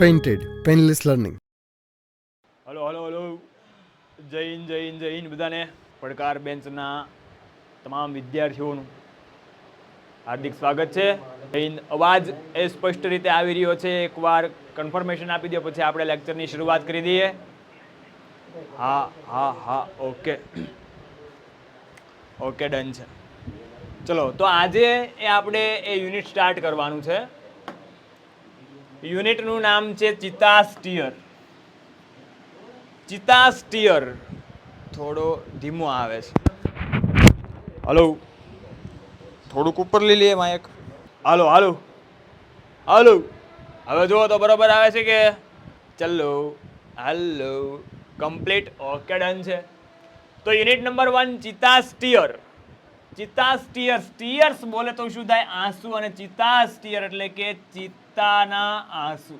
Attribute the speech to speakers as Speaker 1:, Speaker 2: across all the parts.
Speaker 1: Painted, Painless Learning.
Speaker 2: Hello hello hello જય હિન્દ બધાને. પડકાર બેન્ચના તમામ વિદ્યાર્થીઓનું હાર્દિક સ્વાગત છે. જય હિન્દ. અવાજ એ સ્પષ્ટ રીતે આવી રહ્યો છે? એકવાર કન્ફર્મેશન આપી દો, પછી આપણે લેક્ચરની શરૂઆત કરી દઈએ. હા હા હા, ઓકે ઓકે, ડન છે. ચલો, તો આજે આપણે એ યુનિટ સ્ટાર્ટ કરવાનું છે. યુનિટનું નામ છે ચિતા સ્ટીયર. ચિતા સ્ટીયર થોડો ધીમો આવે છે. હલો, થોડુંક ઉપર લઈ લઈએ માયક. હાલો હાલો હાલો, હવે જુઓ તો બરોબર આવે છે કે? ચલો, હાલો, કમ્પ્લીટ, ઓકે, ડન છે. તો યુનિટ નંબર 1, ચિતા સ્ટીયર. ચિતા સ્ટીયર, સ્ટીયર્સ બોલે તો શું થાય? આંસુ. અને ચિતા સ્ટીયર એટલે કે ચિત્તાના આંસુ.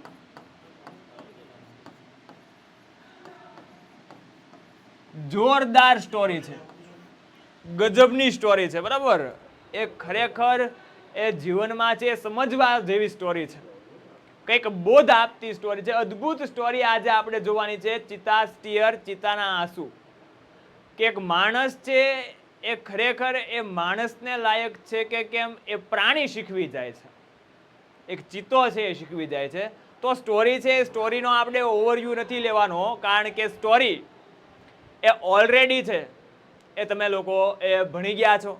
Speaker 2: જોરદાર સ્ટોરી છે, ગજબની સ્ટોરી છે, બરાબર. એ ખરેખર એ જીવનમાં છે સમજવા જેવી સ્ટોરી છે, કંઈક બોધ આપતી સ્ટોરી છે, અદ્ભુત સ્ટોરી આજે આપણે જોવાની છે. ચિતા સ્ટીયર, ચિતાના આંસુ. કે એક માણસ છે, એ ખરેખર એ માણસને લાયક છે કે કેમ એ પ્રાણી શીખવી જાય છે. એક ચિત્તો છે એ શીખવી જાય છે. તો સ્ટોરી છે, સ્ટોરીનો આપણે ઓવરવ્યૂ નથી લેવાનો, કારણ કે સ્ટોરી એ ઓલરેડી છે એ તમે લોકો એ ભણી ગયા છો.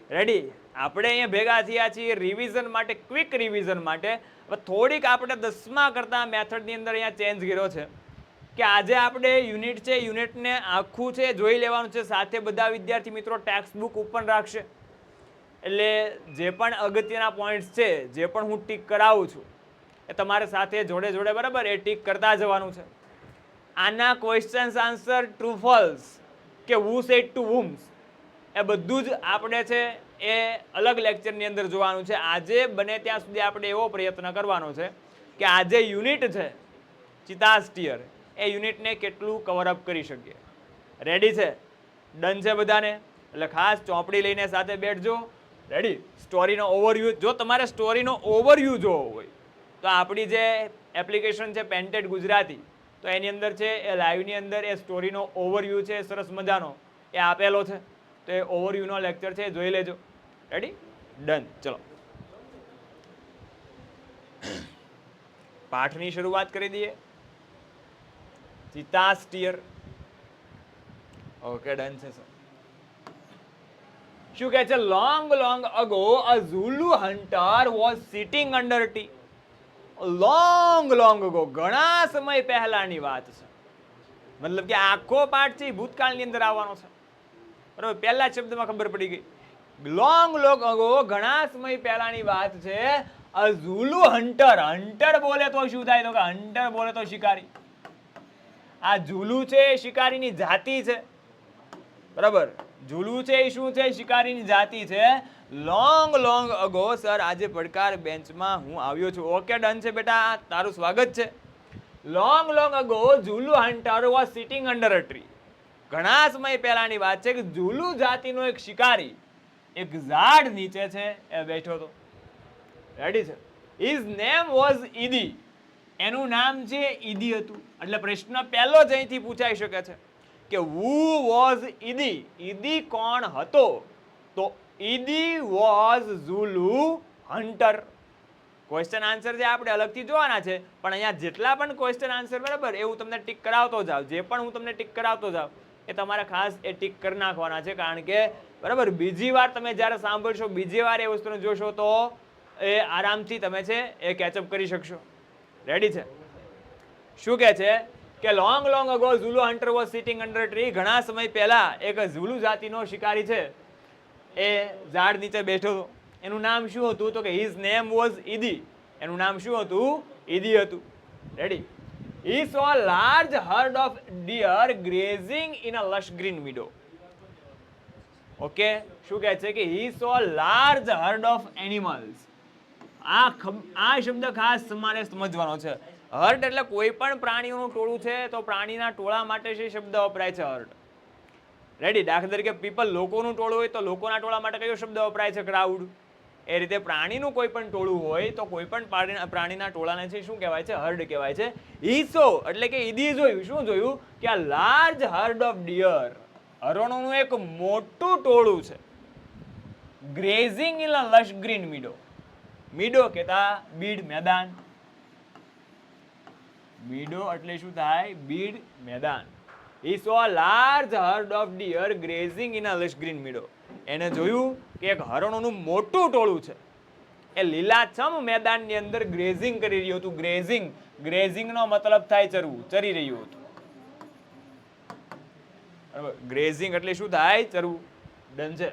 Speaker 2: રેડી? આપણે અહીંયા ભેગા થયા છીએ રિવિઝન માટે, ક્વિક રિવિઝન માટે. થોડીક આપણે 10મા કરતા મેથડની અંદર અહીંયા ચેન્જ કર્યો છે કે આજે આપણે યુનિટ છે, યુનિટને આખું છે જોઈ લેવાનું છે. સાથે બધા વિદ્યાર્થી મિત્રો ટેક્સ્ટ બુક ઓપન રાખશે, એટલે જે પણ અગત્યના પોઈન્ટ્સ છે, જે પણ હું ટીક કરાવું છું, એ તમારે સાથે જોડે જોડે બરાબર એ ટીક કરતા જવાનું છે. આના ક્વેશ્ચન્સ આન્સર ટ્રુ ફોલ્સ કે who said to whom, એ બધું જ આપણે છે એ અલગ લેક્ચરની અંદર જોવાનું છે. આજે બને ત્યાં સુધી આપણે એવો પ્રયત્ન કરવાનો છે કે આજે યુનિટ છે ચિતા સ્ટીયર, એ યુનિટને કેટલું કવરઅપ કરી શકીએ. રેડી છે? ડન છે બધાને? એટલે ખાસ ચોપડી લઈને સાથે બેઠજો. રેડી? સ્ટોરીનો ઓવરવ્યૂ, જો તમારે સ્ટોરીનો ઓવરવ્યૂ જોવો હોય તો આપણી જે એપ્લિકેશન છે પેન્ટેડ ગુજરાતી, તો એની અંદર છે એ લાઈવની અંદર એ સ્ટોરીનો ઓવરવ્યૂ છે સરસ મજાનો એ આપેલો છે. તો એ ઓવરવ્યૂનો લેક્ચર છે જોઈ લેજો. રેડી? ડન. ચલો, પાઠની શરૂઆત કરી દઈએ. ચિતા સ્ટીયર. ઓકે, ડન છે સર. શું કહે છે? Long long ago a Zulu hunter was sitting under a tree. Long long ago, ઘણા સમય પહેલાની વાત છે. મતલબ કે આખો પાઠ છે ભૂતકાળની અંદર આવવાનો છે, બરાબર. પહેલા શબ્દમાં ખબર પડી ગઈ. લોંગ લોંગ અગો, ઘણા સમય પહેલાની વાત છે. અ ઝુલુ હન્ટર, હન્ટર બોલે તો શું થાય? તો કે હન્ટર બોલે તો શિકારી. આ ઝુલુ છે એ શિકારીની જાતિ છે, બરાબર. ઝુલુ છે એ શું છે? શિકારીની જાતિ છે. લોંગ લોંગ અગો, સર આજે પડકાર બેન્ચમાં હું આવ્યો છું. ઓકે, ડન છે બેટા, તારું સ્વાગત છે. Long long ago ઝુલુ hunter was sitting under a tree. ઘણા સમય પહેલાની વાત છે કે ઝુલુ જાતિનો એક શિકારી એક ઝાડ નીચે છે એ બેઠો હતો. રેડી છે? His name was Idi. એનું નામ છે ઈદી હતું. એટલે પ્રશ્ન પહેલો જ અહીંથી પૂછાઈ શકે છે કે who was ઈદી? ઈદી કોણ હતો? તો ઈદી was ઝુલુ હન્ટર. ક્વેશ્ચન આન્સર જે આપણે અલગથી જોવાના છે, પણ અહીંયા જેટલા પણ ક્વેશ્ચન આન્સર બરાબર એ હું તમને ટીક કરાવતો જાઉં. જે પણ હું તમને ટીક કરાવતો જાઉં એ તમારે ખાસ એ ટીક કરી નાખવાના છે, કારણ કે બરાબર બીજી વાર તમે જ્યારે સાંભળશો, બીજી વાર એ વસ્તુને જોશો તો એ આરામથી તમે છે એ કેચઅપ કરી શકશો. રેડી છે? શું કહે છે કે long long ago ઝુલુ hunter was sitting under a tree. ઘણા સમય પહેલા એક ઝુલુ જાતિનો શિકારી છે એ ઝાડ નીચે બેઠો હતો. એનું નામ શું હતું? તો કે હિઝ નેમ વોઝ ઈદી. એનું નામ શું હતું? ઈદી હતું. Ready? He saw a large herd of deer grazing in a lush green meadow. Okay, શું કહે છે કે he saw a large herd of animals. આ શબ્દ ખાસ તમારે સમજવાનો છે. હર્ડ એટલે કોઈ પણ પ્રાણીઓનું ટોળું છે, તો પ્રાણીના ટોળા માટે છે શબ્દ વપરાય છે હર્ડ. રેડી? દાખલા તરીકે પીપલ, લોકોનું ટોળું હોય તો લોકોના ટોળા માટે કયો શબ્દ વપરાય છે? ક્રાઉડ. એ રીતે પ્રાણીનું કોઈ પણ ટોળું હોય તો કોઈ પણ પ્રાણીના ટોળાને છે શું કહેવાય છે? હર્ડ કહેવાય છે. He saw એટલે કે ઈદી જોયું. શું જોયું? કે આ લાર્જ હર્ડ ઓફ ડિયર, હરણોનું એક મોટું ટોળું છે, grazing in a lush green meadow. Meadow કહેતા બીડ, મેદાન. મીડો એટલે શું થાય? બીડ, મેદાન. He saw a large herd of deer grazing in a lush green meadow. એને જોયું કે એક હરણોનું મોટું ટોળું છે, એ લીલાછમ મેદાનની અંદર ગ્રેઝિંગ કરી રહ્યું હતું. ગ્રેઝિંગ, ગ્રેઝિંગનો મતલબ થાય ચરવું, ચરી રહ્યું હતું. બરાબર, ગ્રેઝિંગ એટલે શું થાય? ચરવું. ડન છે.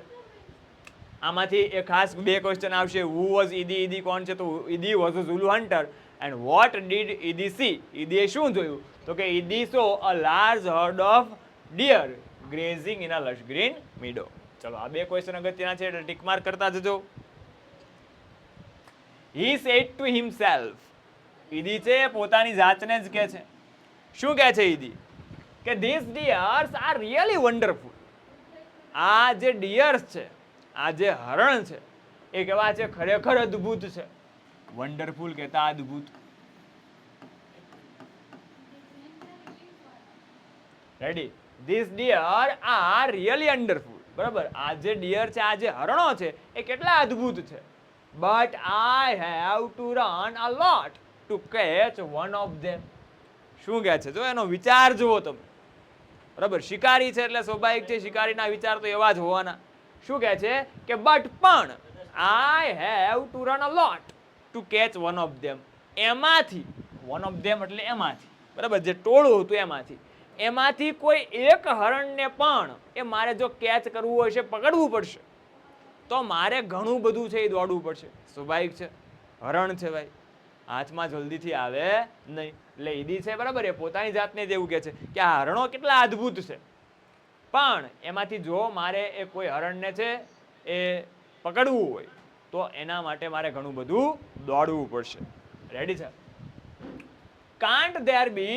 Speaker 2: આમાંથી એક ખાસ બે ક્વેશ્ચન આવશે. Who was ઈદી? ઈદી કોણ છે? તો Idi was a Zulu hunter. And what did Idi see? ઈદીએ શું જોયું? તો કે Idi saw a large herd of deer grazing in a lush green meadow. ચલો, આ બે ક્વેશ્ચન અગત્યના છે એટલે ટીક માર્ક કરતા જજો. He said to himself. ઈદી છે પોતાની જાતને જ કહે છે. શું કહે છે ઈદી? કે these deers are really wonderful. આ જે ડિયર્સ છે, આ જે હરણ છે, એ કેવા છે? ખરેખર અદ્ભુત છે. વન્ડરફુલ કહેતા અદ્ભુત. Ready? These deer are really wonderful. બરાબર, આ જે ડિયર છે, આ જે હરણો છે, એ કેટલા અદ્ભુત છે. But I have to run a lot to catch one of them. શું કહે છે? જો એનો વિચાર જુઓ તમે. બરાબર, શિકારી છે એટલે સ્વાભાવિક છે શિકારીના વિચાર તો એવા જ હોવાના. શું કહે છે? કે બટ પણ I have to run a lot to catch one of them. એમાંથી, one of them એટલે એમાંથી, બરાબર, જે ટોળું હતું એમાંથી કોઈ એક હરણને પણ એ મારે જો કેચ કરવું હોય છે, પકડવું પડશે, તો મારે ઘણું બધું છે એ દોડવું પડશે. સ્વાભાવિક છે, હરણ છે ભાઈ, હાથમાં જલ્દીથી આવે નહીં. એટલે ઈદી છે, બરાબર, એ પોતાની જાતને જ એવું કહે છે કે આ હરણો કેટલા અદ્ભુત છે, પણ એમાંથી જો મારે એ કોઈ હરણને છે એ પકડવું હોય તો એના માટે મારે ઘણું બધું દોડવું પડશે. રેડી છે? Can't there be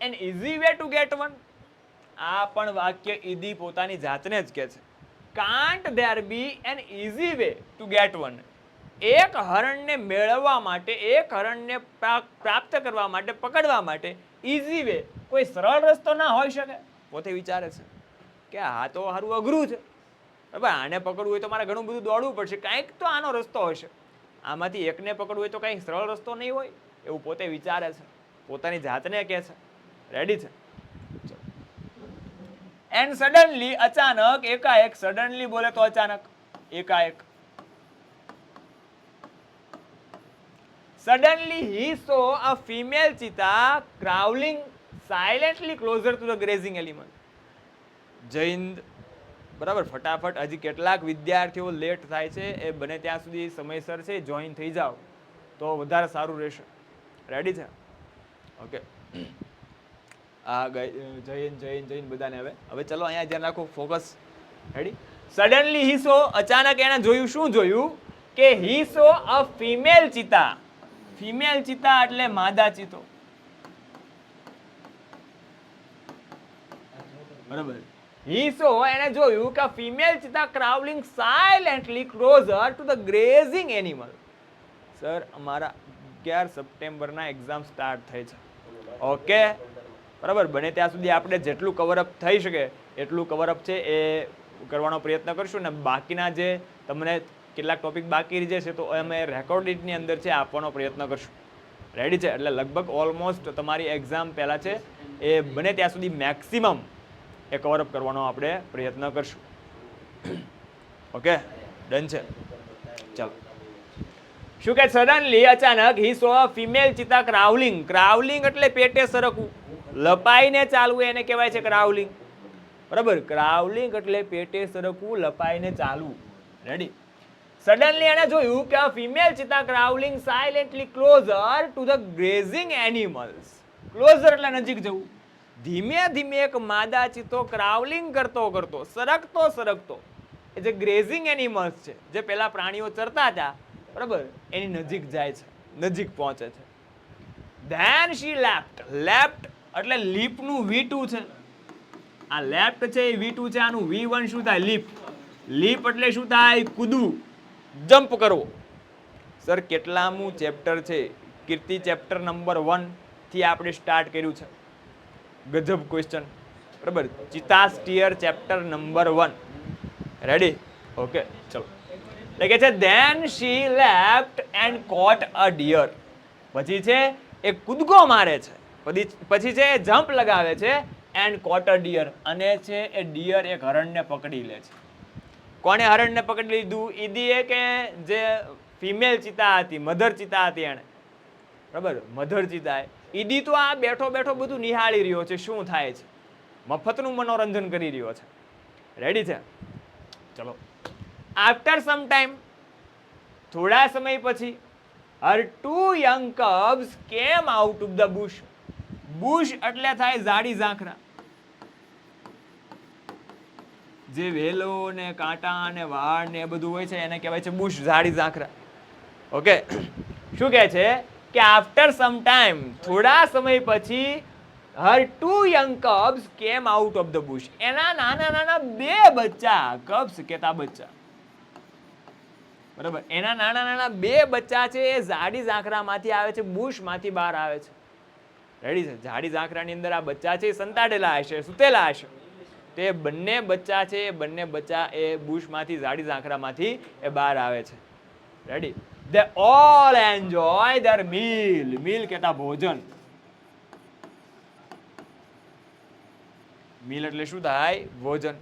Speaker 2: an easy way to get one? આ પણ વાક્ય ઈદી પોતાની જાતને જ કહે છે. Can't there be an easy way to get one? એક હરણને મેળવવા માટે, એક હરણને પ્રાપ્ત કરવા માટે, પકડવા માટે ઈઝી વે, કોઈ સરળ રસ્તો ના હોઈ શકે? પોતે વિચારે છે કે આ તો સારું અઘરું છે, બરાબર, આને પકડવું હોય તો મારે ઘણું બધું દોડવું પડશે, કાંઈક તો આનો રસ્તો હશે. આમાંથી એકને પકડવું હોય તો કંઈક સરળ રસ્તો નહીં હોય, એવું પોતે વિચારે છે, પોતાની જાતને કહે છે. રેડી છે? એન્ડ સડનલી, અચાનક, એકાએક. સડનલી બોલે તો અચાનક, એકાએક. Suddenly he saw a female cheetah crawling silently closer to the grazing animal. Jain, બરાબર, ફટાફટ, હજી કેટલાક વિદ્યાર્થીઓ લેટ થાય છે, એ બને ત્યાં સુધી સમયસર છે જોઈન થઈ જાઓ તો વધારે સારું રહેશે. રેડી છે? ઓકે. આ જૈન બધાને હવે ચલો અહીંયા ધ્યાન રાખો, ફોકસ. રેડી? સડનલી હી સો, અચાનક એને જોયું. શું જોયું? કે હી સો અ ફિમેલ ચિતા. ફિમેલ ચિતા એટલે માદા ચિતો, બરાબર. હી સો, એને જોયું કે female cheetah crawling silently closer to the grazing animal. Sir, અમારા 11 સપ્ટેમ્બરના એક્ઝામ સ્ટાર્ટ થઈ છે. ઓકે, બરાબર, બને ત્યાં સુધી આપણે જેટલું કવરઅપ થઈ શકે એટલું કવરઅપ છે એ કરવાનો પ્રયત્ન કરશું, ને બાકીના જે તમને કેટલાક ટોપિક બાકી રહી જશે તો અમે રેકોર્ડિંગની અંદર છે આપવાનો પ્રયત્ન કરશું. રેડી છે? એટલે લગભગ ઓલમોસ્ટ તમારી એક્ઝામ પહેલાં છે એ બને ત્યાં સુધી મેક્સિમમ એ કવરઅપ કરવાનો આપણે પ્રયત્ન કરશું. ઓકે, ડન છે? ચાલો. શું કે સડનલી, અચાનક, હી સો અ ફિમેલ ચિતા ક્રાઉલિંગ. ક્રાઉલિંગ એટલે પેટે સરકવું, લપાઈને ચાલવું, એને કહેવાય છે ક્રાઉલિંગ. બરાબર, ક્રાઉલિંગ એટલે પેટે સરકવું, લપાઈને ચાલવું. રેડી? સડનલી એને જોયું કે female cheetah crawling silently closer to the grazing animals. Closer એટલે નજીક જવું. ધીમે ધીમે એક માદા ચિતો ક્રાઉલિંગ કરતો કરતો, સરકતો એ જે ગ્રેઝિંગ એનિમલ્સ છે, જે પેલા પ્રાણીઓ ચરતા હતા, બરાબર, એની નજીક જાય છે, નજીક પહોંચે છે. Then she left. લેફ્ટ એટલે લીપનું V2 છે. આ લેફ્ટ છે એ V2 છે, આનું V1 શું થાય? લીપ. લીપ એટલે શું થાય? કૂદવું. જમ્પ કરવો. સર કેટલામું ચેપ્ટર છે? કીર્તિ ચેપ્ટર નંબર 1 થી આપણે સ્ટાર્ટ કર્યું છે. ગજબ ક્વેશ્ચન, બરાબર. Cheetah steer chapter number 1. Ready? Okay, ચલો. એટલે કે છે then she left and caught a deer. પછી છે એ કૂદકો મારે છે, પછી છે એ જમ્પ લગાવે છે એન્ડ કોટ અ ડિયર, અને છે એ ડિયર એક હરણને પકડી લે છે. કોને હરણને પકડી લીધું? ઈદીએ કે જે ફિમેલ ચિતા હતી, મધર ચિતા હતી એને, બરાબર, મધર ચિતા. ઈદી તો આ બેઠો બેઠો બધું નિહાળી રહ્યો છે શું થાય છે, મફતનું મનોરંજન કરી રહ્યો છે. રેડી છે? ચલો. આફ્ટર સમ ટાઈમ, થોડા સમય પછી, હર 2 young cubs came out of the bush. Bush એટલે થાય ઝાડી ઝાંખરા. જે વેલો ને કાંટા ને વાળ ને એ બધું હોય છે એને કહેવાય છે બુશ, ઝાડી ઝાંખરા. ઓકે, શું કહે છે કે આફ્ટર સમ ટાઈમ, થોડા સમય પછી, હર 2 young cubs came out of the bush. એના નાના નાના 2 બચ્ચા, કબ્સ કેતા બચ્ચા, બરાબર, એના નાના નાના 2 બચ્ચા છે એ ઝાડી ઝાંખરામાંથી આવે છે, બુશમાંથી બહાર આવે છે. રેડી છે? ઝાડી ઝાંખરાની અંદર આ બચ્ચા છે એ સંતાડેલા હશે, સુતેલા હશે. તે બંને બચ્ચા છે, બંને બચ્ચા એ બુશમાંથી, ઝાડી ઝાંખરામાંથી એ બહાર આવે છે. Ready? They all enjoy their meal. meal કેતા ભોજન. meal એટલે શું થાય? ભોજન.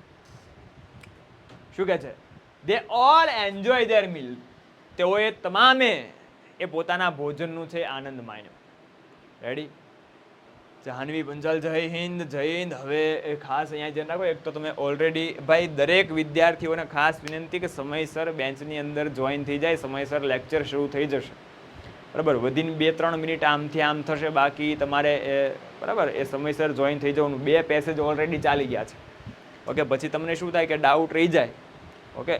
Speaker 2: શું કહે છે? They all enjoy their meal. તેઓએ તમામે એ પોતાના ભોજનનું છે આનંદ માણ્યો. રેડી? જાહ્નવી પંચાલ, જય હિન્દ, જય હિન્દ. હવે ખાસ અહીંયા ધ્યાન રાખો, એક તો તમે ઓલરેડી ભાઈ દરેક વિદ્યાર્થીઓને ખાસ વિનંતી કે સમયસર બેન્ચની અંદર જોઈન થઈ જાય, સમયસર લેક્ચર શરૂ થઈ જશે, બરાબર. વધીને 2-3 મિનિટ આમથી આમ થશે, બાકી તમારે એ બરાબર એ સમયસર જોઈન થઈ જવાનું. 2 પેસેજ ઓલરેડી ચાલી ગયા છે. ઓકે, પછી તમને શું થાય કે ડાઉટ રહી જાય. ઓકે,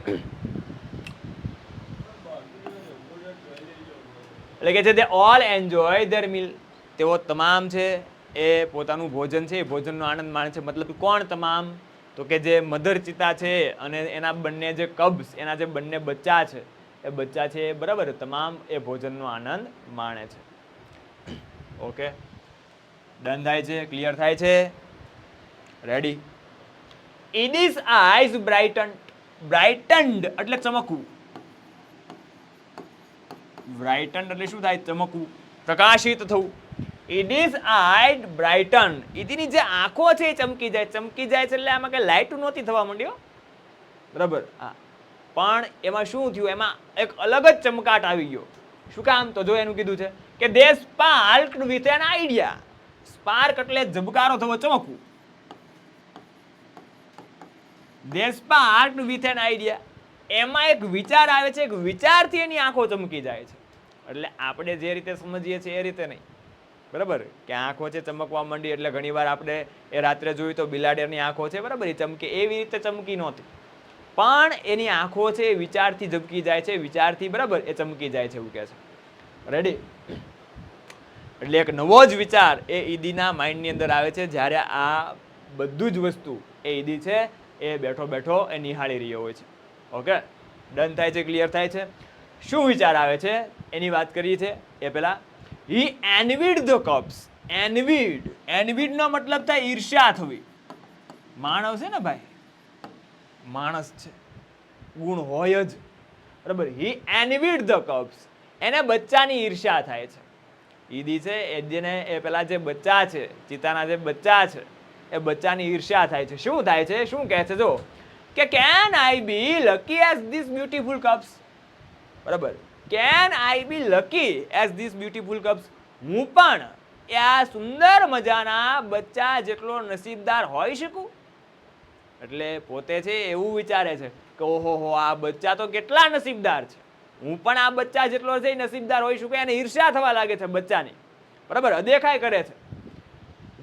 Speaker 2: એટલે કે છે they all enjoy their meal. તેઓ તમામ છે એ પોતાનું ભોજન છે એ ભોજનનો આનંદ માણે છે. મતલબ કોણ તમામ? તો કે જે મધર ચિતા છે અને એના બંને જે કબ્સ, એના જે બંને બચ્ચા છે એ બચ્ચા છે, બરાબર, તમામ એ ભોજનનો આનંદ માણે છે. ઓકે, ડન થાય છે? ક્લિયર થાય છે? રેડી? Edith's eyes brightened. બ્રાઇટન્ડ એટલે ચમકવું. બ્રાઇટન્ડ એટલે શું થાય? ચમકવું, પ્રકાશિત થવું. Edith's eyes brightened. ઈદીની જે આંખો છે એ ચમકી જાય. ચમકી જાય છે એટલે આમાં કઈ લાઇટ નહોતી થવા માંડ્યો, બરાબર. હા, પણ એમાં શું થયું? એમાં એક અલગ જ ચમકાટ આવી ગયો. શું કામ? તો જો એનું કીધું છે કે they sparked with an idea. Spark એટલે ઝબકારો થવો, ચમકવું. they sparked with an idea. એમાં એક વિચાર આવે છે, એક વિચારથી એની આંખો ચમકી જાય છે. એટલે આપણે જે રીતે સમજીએ છીએ એ રીતે નહીં, બરાબર, કે આંખો છે ચમકવા માંડી એટલે ઘણીવાર આપણે એ રાત્રે જોયું તો બિલાડીની આંખો છે, બરાબર, એ ચમકે. એવી રીતે ચમકી નહોતી, પણ એની આંખો છે એ વિચારથી ઝબકી જાય છે, વિચારથી, બરાબર, એ ચમકી જાય છે, એવું કહે છે. રેડી? એટલે એક નવો જ વિચાર એ ઈદીના માઇન્ડની અંદર આવે છે જ્યારે આ બધું જ વસ્તુ એ ઈદી છે એ બેઠો બેઠો એ નિહાળી રહ્યો હોય છે. ઓકે, ડન થાય છે? ક્લિયર થાય છે? શું વિચાર આવે છે એની વાત કરીએ છે એ પહેલા. He envied the cubs. envied નો મતલબ થાય ઈર્ષ્યા થવી. માણસ છે ને ભાઈ, માણસ છે, ગુણ હોય જ, બરાબર. He envied the cubs. એને બચ્ચાની ઈર્ષ્યા થાય છે. ઈદી છે એને એ પેલા જે બચ્ચા છે, ચિતાના જે બચ્ચા છે એ બચ્ચાની ઈર્ષ્યા થાય છે. શું થાય છે? શું કહે છે? જો કે can I be lucky as these beautiful cubs. બરાબર, can I be lucky as these beautiful cubs. હું પણ આ સુંદર મજાના બચ્ચા જેટલો નસીબદાર હોઈ શકું. એટલે પોતે છે એવું વિચારે છે કે ઓહો હો, આ બચ્ચા તો કેટલા નસીબદાર છે, હું પણ આ બચ્ચા જેટલો છે નસીબદાર હોઈ શકું. એને ઈર્ષ્યા થવા લાગે છે બચ્ચાની, બરાબર, અદેખાઈ કરે છે.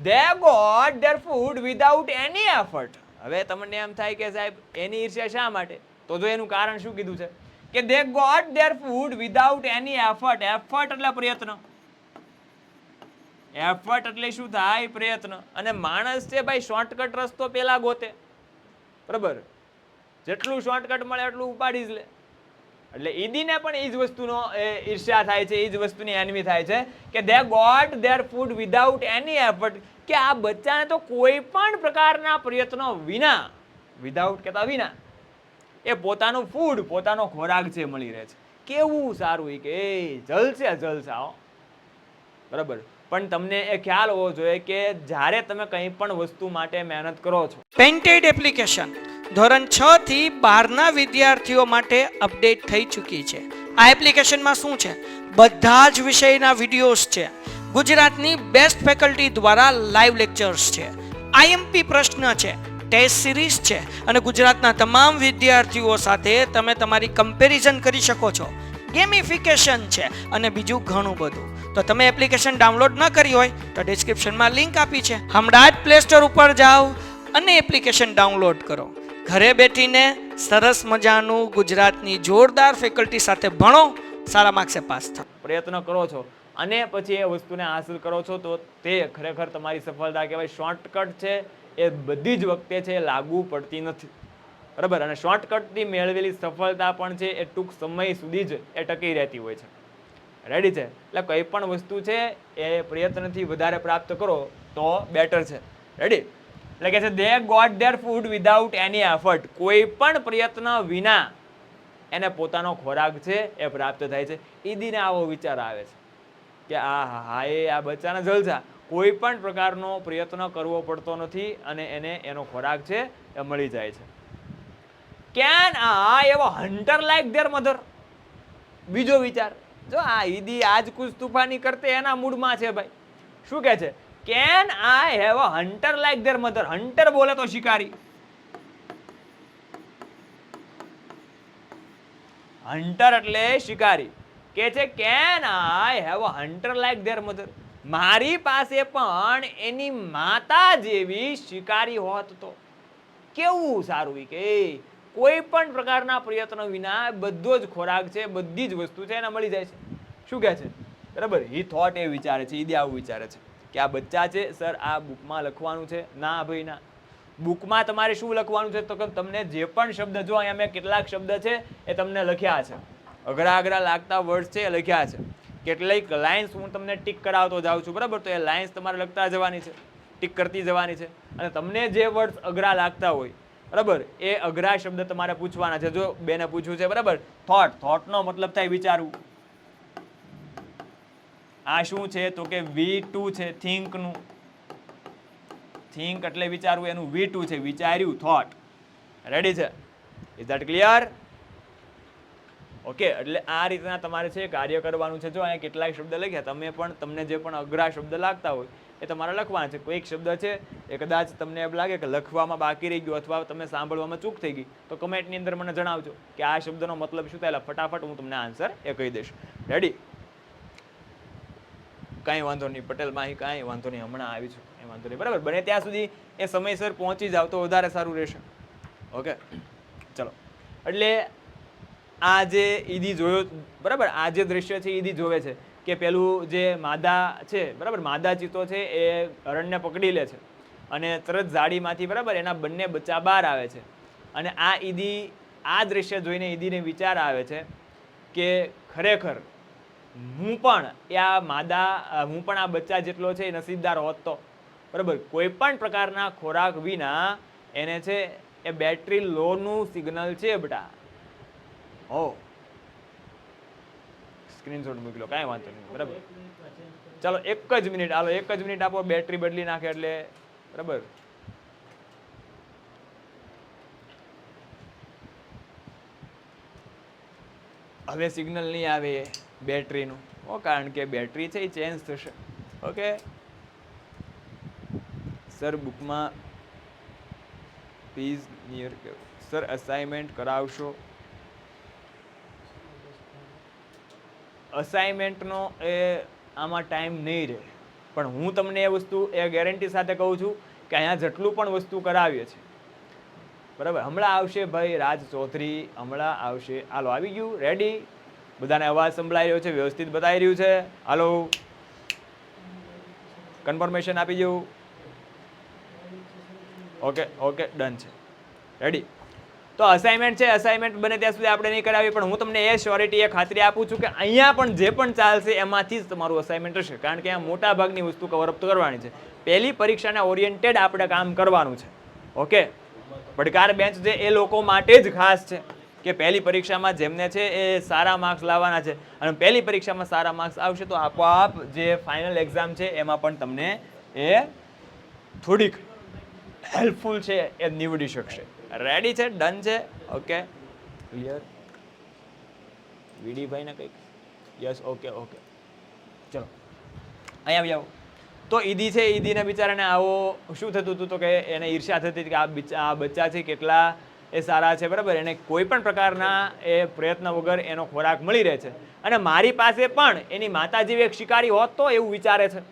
Speaker 2: They got their food without any effort. હવે તમને એમ થાય કે સાહેબ એની ઈર્ષ્યા શા માટે? તો જો એનું કારણ શું કીધું છે કે they got their food without any effort. effort એટલે પ્રયત્ન. effort એટલે શું થાય? પ્રયત્ન. અને માણસ છે ભાઈ શોર્ટકટ રસ્તો પેલા ગોતે, બરાબર, જેટલું શોર્ટકટ મળે એટલું ઉપાડી જ લે. એટલે ઈદીને પણ એ જ વસ્તુનો ઈર્ષ્યા થાય છે, એ જ વસ્તુની એનવી થાય છે કે they got their food without any effort, કે આ બચ્ચાને તો કોઈ પણ પ્રકારના પ્રયત્નો વિના, વિધાઉટ કહેતા વિના, એ પોતાનું ફૂડ, પોતાનો ખોરાક છે મળી રહે છે. કેવું સારું, કે જલસે જલસા હો, બરાબર. પણ તમને એ ખ્યાલ હોવો જોઈએ કે જ્યારે તમે કંઈ પણ વસ્તુ માટે મહેનત કરો છો.
Speaker 1: પેન્ટેડ એપ્લિકેશન ધોરણ 6 થી 12ના વિદ્યાર્થીઓ માટે અપડેટ થઈ ચૂકી છે. આ એપ્લિકેશનમાં શું છે? બધા જ વિષયના વિડીયોઝ છે. ગુજરાતની બેસ્ટ ફેકલ્ટી દ્વારા લાઈવ લેક્ચર્સ છે. આઈએમપી પ્રશ્ન છે, ટેસ્ટ સિરીઝ છે અને ગુજરાતના તમામ વિદ્યાર્થીઓ સાથે તમે તમારી કમ્પેરિઝન કરી શકો છો. ગેમિફિકેશન છે અને બીજું ઘણું બધું. તો તમે એપ્લિકેશન ડાઉનલોડ ન કરી હોય તો ડિસ્ક્રિપ્શનમાં લિંક આપી છે. હમણાં જ પ્લે સ્ટોર ઉપર જાઓ અને એપ્લિકેશન ડાઉનલોડ કરો. ઘરે બેઠીને સરસ મજાનું ગુજરાતની જોરદાર ફેકલ્ટી સાથે ભણો, સારા માર્ક્સે પાસ થાઓ.
Speaker 2: પ્રયત્ન કરો છો અને પછી એ વસ્તુને હાંસલ કરો છો તો તે ખરેખર તમારી સફળતા કહેવાય. શોર્ટકટ છે એ બધી જ વખતે છે લાગુ પડતી નથી, બરાબર. અને શોર્ટકટથી મેળવેલી સફળતા પણ છે એ ટૂંક સમય સુધી જ એ ટકી રહેતી હોય છે. રેડી છે? એટલે કંઈ પણ વસ્તુ છે એ પ્રયત્નથી વધારે પ્રાપ્ત કરો તો બેટર છે. રેડી? એટલે કે છે they got their food without any effort, કોઈ પણ પ્રયત્ન વિના એને પોતાનો ખોરાક છે એ પ્રાપ્ત થાય છે. ઈદીને આવો વિચાર આવે છે કે આ બચ્ચાના જલસા, કોઈ પણ પ્રકારનો પ્રયત્ન કરવો પડતો નથી અને એને એનો ખોરાક છે એ મળી જાય છે. Can I have a hunter like their mother? બીજો વિચાર જો, આ ઈદી આજ કુછ તૂફાની કરતે એના મૂડમાં છે ભાઈ. શું કહે છે? Can I have a hunter like their mother? Hunter બોલે તો શિકારી, હન્ટર એટલે શિકારી. કે છે can I have a hunter like their mother? મારી પાસે પણ એની માતા જેવી શિકારી હોત તો કેવું સારું. કે કોઈ પણ પ્રકારના પ્રયત્નો વિના બધો જ ખોરાક છે, બધી જ વસ્તુ છે એને મળી જાય છે. શું કહે છે? બરાબર. હી થોટ એ વિચારે છે, ઈદી આવું વિચારે છે કે આ બચ્ચા છે, સર આ બુકમાં લખવાનું છે. ના ભાઈ ના, બુકમાં તમારે શું લખવાનું છે? તો કે તમને જે પણ શબ્દ, જો અહીંયા મેં કેટલાક શબ્દ છે એ તમને લખ્યા છે, અઘરા અઘરા લાગતા વર્ડ છે એ લખ્યા છે. કેટલીક લાઇન્સ હું તમને ટીક કરાવતો જાઉં છું, બરાબર. તો એ લાઇન્સ તમારે લખતા જવાની છે, ટીક કરતી જવાની છે. અને તમને જે વર્ડ અઘરા લાગતા હોય, બરાબર, એ અઘરા શબ્દ તમારે પૂછવાના છે. જો બેને પૂછ્યું છે, બરાબર, થોટ, થોટનો મતલબ થાય વિચારવું. આ શું છે? તો કે V2 છે, થિંકનું. થિંક એટલે વિચારવું, એનું V2 છે, વિચાર્યું, થોટ. રેડી છે? Is that clear? ઓકે. એટલે આ રીતના તમારે છે કાર્ય કરવાનું છે. જો અહીંયા કેટલાક શબ્દ લખ્યા, તમે પણ, તમને જે પણ અઘરા શબ્દ લાગતા હોય એ તમારે લખવાના છે. કોઈક શબ્દ છે એ કદાચ તમને એમ લાગે કે લખવામાં બાકી રહી ગયો અથવા તમે સાંભળવામાં ચૂક થઈ ગઈ, તો કમેન્ટની અંદર મને જણાવજો કે આ શબ્દનો મતલબ શું થાય. ફટાફટ હું તમને આન્સર એ કહી દઈશ. રેડી? કાંઈ વાંધો નહીં પટેલ માહી, કાંઈ વાંધો નહીં, હમણાં આવી છું, કાંઈ વાંધો નહીં. બરાબર. બને ત્યાં સુધી એ સમયસર પહોંચી જાવ તો વધારે સારું રહેશે. ઓકે, ચલો. એટલે આ જે ઈદી જોયો, બરાબર, આ જે દ્રશ્ય છે ઈદી જોવે છે કે પેલું જે માદા છે, બરાબર, માદા ચિત્તો છે એ હરણને પકડી લે છે અને તરત ઝાડીમાંથી, બરાબર, એના બંને બચ્ચા બહાર આવે છે. અને આ ઈદી, આ દ્રશ્ય જોઈને ઈદીને વિચાર આવે છે કે ખરેખર હું પણ આ બચ્ચા જેટલો છે એ નસીબદાર હોત તો, બરાબર. કોઈ પણ પ્રકારના ખોરાક વિના એને છે એ બેટરી લો નું સિગ્નલ છે બેટા. સ્ક્રીનશોટ મૂકી લો, કાંઈ વાંધો નહીં, બરાબર. ચાલો 1 જ મિનિટ, હાલો 1 જ મિનિટ આપો, બેટરી બદલી નાખે એટલે, બરાબર. હવે સિગ્નલ નહીં આવે બેટરીનું, કારણ કે બેટરી છે એ ચેન્જ થશે. ઓકે સર, બુકમાં પ્લીઝ નિયર, સર અસાઇનમેન્ટ કરાવશો? અસાઇનમેન્ટનો એ આમાં ટાઈમ નહીં રહે, પણ હું તમને એ વસ્તુ એ ગેરંટી સાથે કહું છું કે અહીંયા જેટલું પણ વસ્તુ કરાવીએ છીએ, બરાબર. હમણાં આવશે ભાઈ રાજ ચૌધરી, હમણાં આવશે. હાલો, આવી ગયું? રેડી? બધાને અવાજ સંભળાઈ રહ્યો છે? વ્યવસ્થિત બતાવી રહ્યું છે? હાલો, કન્ફર્મેશન આપી દઉં. ઓકે, ઓકે, ડન છે. રેડી? તો અસાઇનમેન્ટ છે, અસાઇનમેન્ટ બને ત્યાં સુધી આપણે નહીં કરાવી, પણ હું તમને એ શ્યોરિટી, એ ખાતરી આપું છું કે અહીંયા પણ જે પણ ચાલશે એમાંથી જ તમારું અસાઇનમેન્ટ હશે, કારણ કે અહીંયા મોટા ભાગની વસ્તુ કવરઅપ કરવાની છે. પહેલી પરીક્ષાના ઓરિએન્ટેડ આપણે કામ કરવાનું છે. ઓકે, પડકાર બેન્ચ છે એ લોકો માટે જ ખાસ છે કે પહેલી પરીક્ષામાં જેમને છે એ સારા માર્ક્સ લાવવાના છે, અને પહેલી પરીક્ષામાં સારા માર્ક્સ આવશે તો આપોઆપ જે ફાઇનલ એક્ઝામ છે એમાં પણ તમને એ થોડીક હેલ્પફુલ છે એ નીવડી શકશે. રેડી છે? ડન છે? Okay, clear? વીડીભાઈ ને કંઈક યસ, ઓકે ઓકે, ચલો અહીંયા આવી આવો. તો ઈદી છે, ઈદીને બિચારાને આવો શું થતું હતું તો કે એને ઈર્ષ્યા થતી હતી કે આ બચ્ચા છે કેટલા એ સારા છે, બરાબર, એને કોઈ પણ પ્રકારના એ પ્રયત્ન વગર એનો ખોરાક મળી રહે છે, અને મારી પાસે પણ એની માતા જેવી એક શિકારી હોત તો એવું વિચારે છે.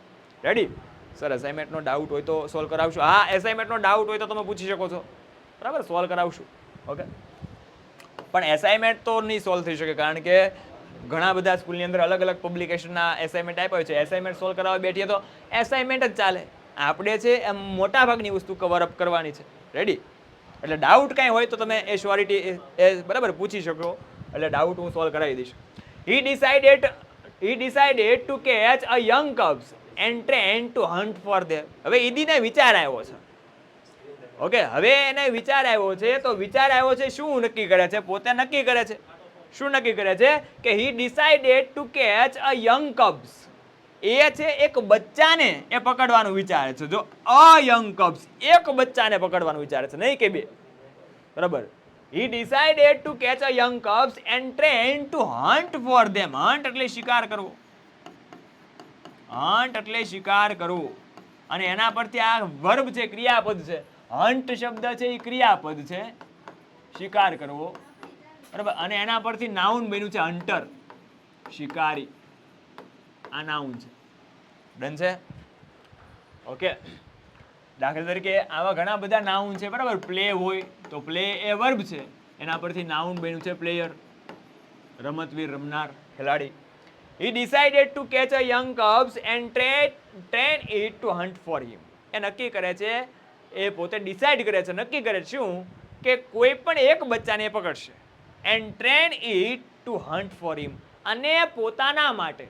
Speaker 2: રેડી? સર અસાઇનમેન્ટનો ડાઉટ હોય તો સોલ્વ કરાવશું. હા, એસાઇનમેન્ટનો ડાઉટ હોય તો તમે પૂછી શકો છો, બરાબર, સોલ્વ કરાવશું. ઓકે, પણ એસાઇનમેન્ટ તો નહીં સોલ્વ થઈ શકે, કારણ કે ઘણા બધા સ્કૂલની અંદર અલગ અલગ પબ્લિકેશનના એસાઇનમેન્ટ આપ્યા હોય છે. એસાઇનમેન્ટ સોલ્વ કરાવવા બેઠીએ તો એસાઇનમેન્ટ જ ચાલે. આપણે છે એમ મોટા ભાગની વસ્તુ કવર અપ કરવાની છે. રેડી? એટલે ડાઉટ કાંઈ હોય તો તમે એ શ્યોરિટી એ બરાબર પૂછી શકો, એટલે ડાઉટ હું સોલ્વ કરાવી દઈશ. He decided to catch a young cubs and train to hunt for them. હવે ઈદીને વિચાર આવ્યો છે. ઓકે, હવે એને વિચાર આવ્યો છે, તો વિચાર આવ્યો છે શું નક્કી કરે છે? પોતે નક્કી કરે છે. શું નક્કી કરે છે? કે he decided to catch a young cubs. એ છે એક બચ્ચાને એ પકડવાનું વિચારે છે. જો અ યંગ કબ્સ, એક બચ્ચાને પકડવાનું વિચારે છે, નહીં કે બે. બરાબર? He decided to catch a young cubs and train to hunt for them. Hunt એટલે શિકાર કરવો. હન્ટ એટલે શિકાર કરવો. અને એના પરથી આ વર્બ છે, ક્રિયાપદ છે. હન્ટ શબ્દ છે એ ક્રિયાપદ છે, શિકાર કરવો, બરાબર, અને એના પરથી નાઉન બન્યું છે હન્ટર, શિકારી. આ નાઉન છે. ડન છે? ઓકે, દાખલા તરીકે આવા ઘણા બધા નાઉન છે, બરાબર. પ્લે હોય તો પ્લે એ વર્બ છે, એના પરથી નાઉન બન્યું છે પ્લેયર, રમતવીર, રમનાર, ખેલાડી. He decided to catch a young cubs and train it to hunt for him. એ નક્કી કરે છે, એ પોતે ડિસાઈડ કરે છે, નક્કી કરે છે શું? કે કોઈ પણ એક બચ્ચાને પકડશે. And train it to hunt for him. અને પોતાના માટે,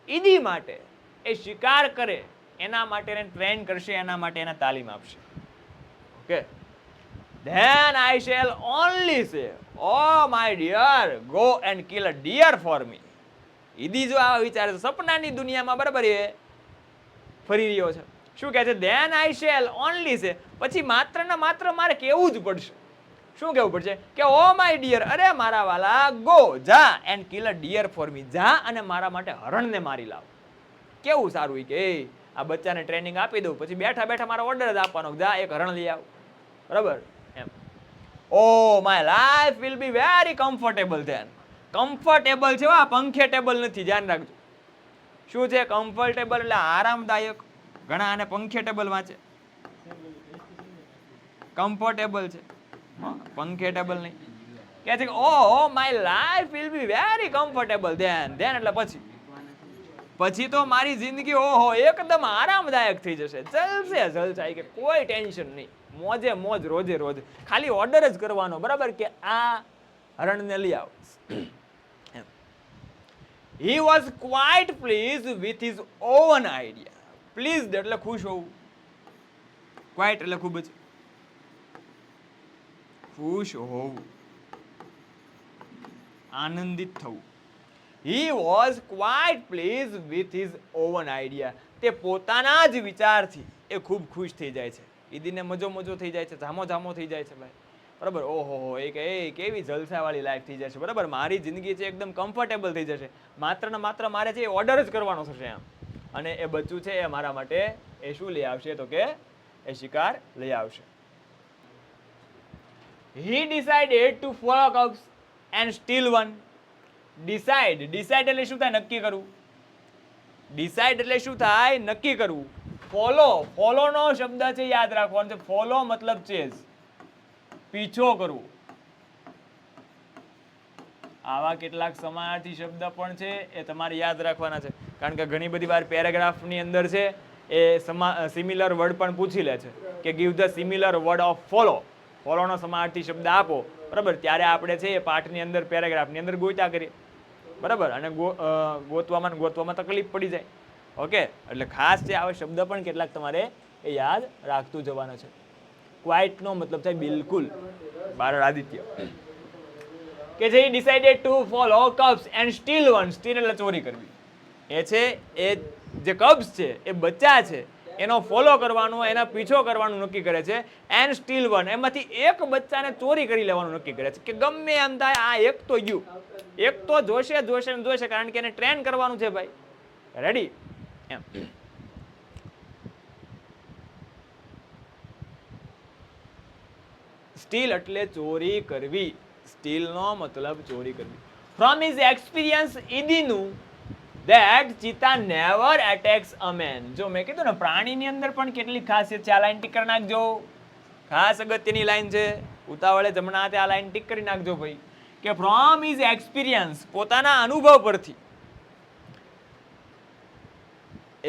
Speaker 2: ઈદી માટે એ શિકાર કરે એના માટે એને ટ્રેન કરશે, એના માટે એને તાલીમ આપશે. Okay, then I shall only say, oh my dear, go and kill a deer for me. ઈદી જો આવા વિચારે છે, સપનાની દુનિયામાં, બરાબર, એ ફરી રહ્યો છે. શું કહે છે? then I shall only say, પછી માત્ર ને માત્ર મારે કેવું જ પડશે. શું કહેવું પડશે? કે ઓ માય ડિયર, અરે મારા વાલા, ગો, જા, and kill a deer for me, જા અને મારા માટે હરણને મારી લાવ. કેવું સારું એ કે આ બચ્ચાને ટ્રેનિંગ આપી દઉં, પછી બેઠા બેઠા મારા ઓર્ડર જ આપવાનો, જા એક હરણ લઈ આવ, બરાબર એમ. Oh my life will be very comfortable then. Comfortable છે, આ પંખેટેબલ નથી, ધ્યાન રાખજો. શું છે? કમ્ફર્ટેબલ એટલે આરામદાયક. ઘણા આને પંખેટેબલ વાંચે, કમ્ફર્ટેબલ છે, પંખેટેબલ નહીં. કે છે કે oh my life will be very comfortable then. Then એટલે પછી તો મારી જિંદગી ઓહો એકદમ આરામદાયક થઈ જશે, જલસે જલસાઈ, કે કોઈ ટેન્શન નહીં, મોજે મોજ, રોજે રોજ ખાલી ઓર્ડર જ કરવાનો, બરાબર, કે આ હરણને લઈ આવો. He was quite pleased with his own idea. Pleased એટલે ખુશ હોવું, quite એટલે ખૂબ જ ખુશ હોવું, આનંદિત થવું. He was quite pleased with his own idea. તે પોતાના જ વિચારથી એ ખૂબ ખુશ થઈ જાય છે. ઈદીને મજો મજો થઈ જાય છે, ઝામો ઝામો થઈ જાય છે, ભાઈ, બરાબર. ઓહો, એ કે કેવી જલસાવાળી લાઈફ થઈ જશે, બરાબર. મારી જિંદગી છે એકદમ કમ્ફર્ટેબલ થઈ જશે, માત્ર ને માત્ર મારે છે એ ઓર્ડર જ કરવાનો થશે આમ. અને એ બચ્ચું છે એ મારા માટે એ શું લઈ આવશે? તો કે એ શિકાર લઈ આવશે. He decided to follow cubs and steal one. Decide એટલે શું થાય? નક્કી કરવું. Decide એટલે શું થાય? નક્કી કરવું. ફોલો નો શબ્દ છે, યાદ રાખવાનો છે. ફોલો મતલબ ચેઝ, પીછો કરવો. આવા કેટલાક સમાનાર્થી શબ્દ પણ છે, એ તમારે યાદ રાખવાના છે, કારણ કે ઘણી બધી વાર પેરેગ્રાફની અંદર છે એ સિમિલર વર્ડ પણ પૂછી લે છે કે give the similar word of follow. ફોલોનો સમાનાર્થી શબ્દ આપો, બરાબર, ત્યારે આપણે છે એ પાઠની અંદર પેરેગ્રાફની અંદર ગોત્યા કરીએ, બરાબર, અને ગોતવામાં તકલીફ પડી જાય. ઓકે, એટલે ખાસ છે આવા શબ્દ પણ કેટલાક તમારે એ યાદ રાખતું જવાનો છે. ક્વાઇટ નો મતલબ થાય બિલકુલ. બારડ આદિત્ય કે જે decided to follow cubs and steel one. Steel એટલે ચોરી કરવી. એ છે એ જે કબ્સ છે એ બચ્ચા છે એનો ફોલો કરવાનો, એના પીછો કરવાનું નક્કી કરે છે. એન્ડ સ્ટીલ વન, એમાંથી એક બચ્ચાને ચોરી કરી લેવાનું નક્કી કરે છે કે ગમે એમ થાય આ એક તો ગયું, એક તો જોશે જોશે ને જોશે, કારણ કે એને ટ્રેન કરવાનું છે ભાઈ. રેડી એમ. સ્ટીલ એટલે ચોરી કરવી. સ્ટીલ નો મતલબ ચોરી કરવી. ફ્રોમ હિઝ એક્સપિરિયન્સ ઈદીનું that cheetah never attacks a man. જો મેં કીધું ને પ્રાણીની અંદર પણ કેટલી ખાસિયત છે, આ લાઈન ટીક કરી નાખજો. ખાસ અગત્યની લાઈન છે, ઉતાવળે જમણા હાથે આ લાઈન ટીક કરી નાખજો ભાઈ. કે ફ્રોમ હિઝ એક્સપિરિયન્સ, પોતાના અનુભવ પરથી.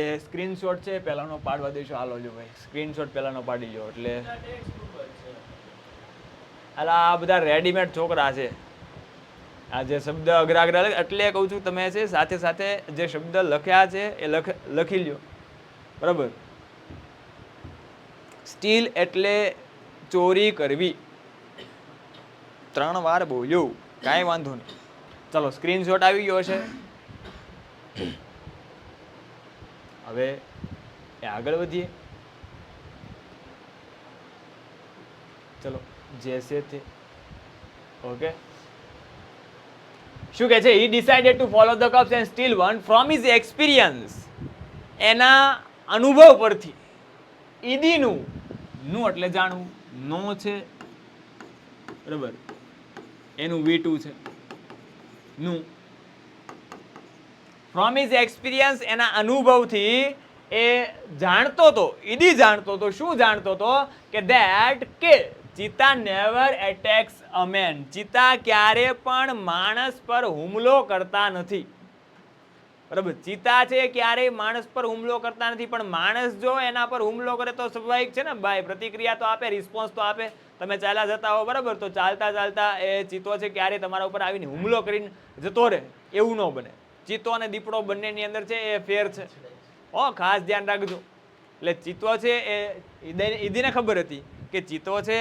Speaker 2: એ સ્ક્રીનશોટ છે પહેલાનો પાડવા દેશો. હાલો જો ભાઈ સ્ક્રીનશોટ પહેલાનો પાડી લો. એટલે આ બધા રેડીમેડ છોકરા છે. આ જે શબ્દ અઘરા એટલે કહું છું, તમે છે સાથે સાથે જે શબ્દ લખ્યા છે એ લખી લ્યો, બરાબર. સ્ટીલ એટલે ચોરી કરવી. 3 વાર બોલ્યું, કાંઈ વાંધો નહીં. ચલો સ્ક્રીનશોટ આવી ગયો છે. હવે એ આગળ વધીએ. ચલો જૈસે થે. ઓકે, શું કહે છે? he decided to follow the cups and steal one from his experience. એના અનુભવ પરથી. ઈદીનું, નું એટલે જાણવું, નો છે બરાબર, એનું V2 છે નું. ફ્રોમ હિઝ એક્સપિરિયન્સ, એના અનુભવથી એ જાણતો હતો, ઈદી જાણતો હતો. શું જાણતો હતો? કે ધેટ કે ચિતા નેવર એટેક્સ અ મેન. ચિતા ક્યારે પણ માણસ પર હુમલો કરતા નથી, બરાબર. ચિતા છે ક્યારેય માણસ પર હુમલો કરતા નથી, પણ માણસ જો એના પર હુમલો કરે તો સ્વાભાવિક છે ને ભાઈ, પ્રતિક્રિયા તો આપે, રિસ્પોન્સ તો આપે. તમે ચાલ્યા જતા હો, બરાબર, તો ચાલતા ચાલતા એ ચિત્તો છે ક્યારે તમારા ઉપર આવીને હુમલો કરીને જતો રહે, એવું ન બને. ચિત્તો અને દીપડો બંનેની અંદર છે એ ફેર છે. ખાસ ધ્યાન રાખજો. એટલે ચિત્તો છે એ ઈદીને ખબર હતી કે ચિત્તો છે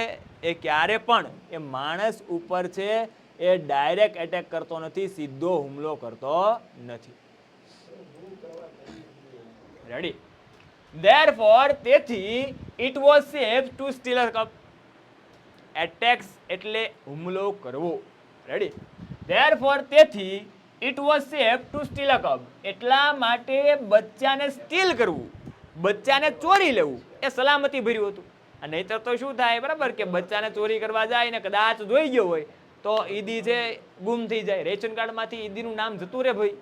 Speaker 2: એ ક્યારે પણ એ માણસ ઉપર છે એ ડાયરેક્ટ એટેક કરતો નથી, સીધો હુમલો કરતો નથી. રેડી. Therefore, તેથી it was safe to steal a cup. Attacks એટલે હુમલો કરવો. રેડી. Therefore, તેથી it was safe to steal a cup. એટલા માટે બચ્ચાને સ્ટીલ કરવું, બચ્ચાને ચોરી લેવું એ સલામતી ભર્યું હતું. નહીતર તો શું થાય, બરાબર, કે બચ્ચાને ચોરી કરવા જાય ને કદાચ જોઈ ગયો હોય તો ઈદી છે ગુમ થઈ જાય. રેશન કાર્ડમાંથી ઈદીનું નામ જતું રહે ભાઈ.